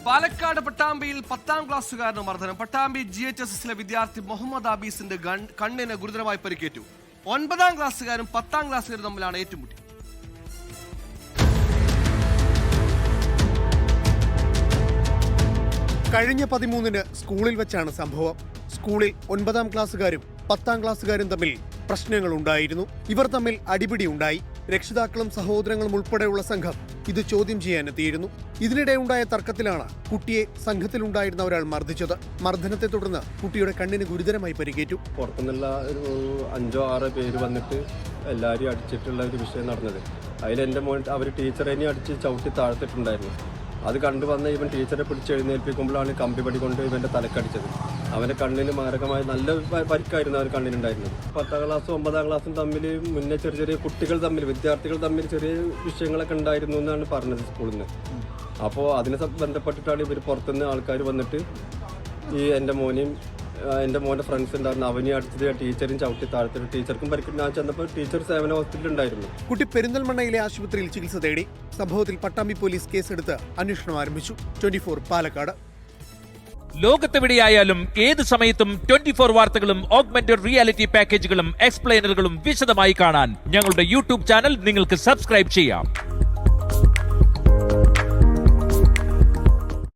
പാലക്കാട് പട്ടാമ്പിയിൽ 10ാം ക്ലാസ്സുകാരന് മർദ്ദനം. പട്ടാമ്പി GHSSലെ വിദ്യാർത്ഥി മുഹമ്മദ് ആബീസിന്റെ കണ്ണിന് ഗുരുതരമായി പരിക്കേറ്റു. 9ാം ക്ലാസ്സുകാരും 10ാം ക്ലാസ്സുകാരും തമ്മിലാണ് ഏറ്റുമുട്ടി. കഴിഞ്ഞ 13-ന് സ്കൂളിൽ വെച്ചാണ് സംഭവം. സ്കൂളിൽ 9ാം ക്ലാസ്സുകാരും 10ാം ക്ലാസ്സുകാരും തമ്മിൽ പ്രശ്നങ്ങളുണ്ടായിരുന്നു. ഇവർ തമ്മിൽ അടിപിടി ഉണ്ടായി. രക്ഷിതാക്കളും സഹോദരങ്ങളും ഉൾപ്പെടെയുള്ള സംഘം ഇത് ചോദ്യം ചെയ്യാനെത്തിയിരുന്നു. ഇതിനിടെ ഉണ്ടായ തർക്കത്തിലാണ് കുട്ടിയെ സംഘത്തിലുണ്ടായിരുന്ന ഒരാൾ മർദ്ദിച്ചത്. മർദ്ദനത്തെ തുടർന്ന് കുട്ടിയുടെ കണ്ണിന് ഗുരുതരമായി പരിക്കേറ്റു. പുറത്തുനിന്നുള്ള ഒരു 5-6 പേര് വന്നിട്ട് എല്ലാവരും അടിച്ചിട്ടുള്ള ഒരു വിഷയം നടന്നത്. അതിൽ എൻ്റെ മോൻ അവർ ടീച്ചറിനെ അടിച്ച് ചവിട്ടി താഴ്ത്തിട്ടുണ്ടായിരുന്നു. അത് കണ്ടുവന്ന ഇവൻ ടീച്ചറെ പിടിച്ച് എഴുന്നേൽപ്പിക്കുമ്പോഴാണ് കമ്പിപടി കൊണ്ട് ഇവൻ്റെ തലക്കടിച്ചത്. അവൻ്റെ കണ്ണിന് മാരകമായ നല്ല പരിക്കായിരുന്നു അവൻ കണ്ണിനുണ്ടായിരുന്നത്. 10ാം ക്ലാസ്സും 9ാം ക്ലാസ്സും തമ്മിൽ മുന്നേ ചെറിയ കുട്ടികൾ തമ്മിൽ വിദ്യാർത്ഥികൾ തമ്മിൽ ചെറിയ വിഷയങ്ങളൊക്കെ ഉണ്ടായിരുന്നു എന്നാണ് പറഞ്ഞത് സ്കൂളിൽ നിന്ന്. അപ്പോൾ അതിനെ ബന്ധപ്പെട്ടിട്ടാണ് ഇവർ പുറത്തുനിന്ന് ആൾക്കാർ വന്നിട്ട് ഈ എൻ്റെ മോൻ്റെ ഫ്രണ്ട്സ് ഉണ്ടായിരുന്നു, അവനെ അടിച്ചത് ടീച്ചറും ചവിട്ടി താഴ്ത്തിട്ട് ടീച്ചർക്കും പരിക്കിട്ട്. ഞാൻ ചെന്നപ്പോൾ ടീച്ചർ സേവന ഹോസ്പിറ്റലിൽ ഉണ്ടായിരുന്നു. കുട്ടി പെരിന്തൽമണ്ണയിലെ ആശുപത്രിയിൽ ചികിത്സ തേടി. സംഭവത്തിൽ പട്ടാമ്പി പോലീസ് കേസെടുത്ത് അന്വേഷണം ആരംഭിച്ചു. 24 പാലക്കാട്. ലോകത്തെവിടെയായാലും ഏത് സമയത്തും 24 വാർത്തകളും ഓഗ്മെന്റഡ് റിയാലിറ്റി പാക്കേജുകളും എക്സ്പ്ലെയിനറുകളും വിശദമായി കാണാൻ ഞങ്ങളുടെ YouTube ചാനൽ നിങ്ങൾക്ക് സബ്സ്ക്രൈബ് ചെയ്യാം.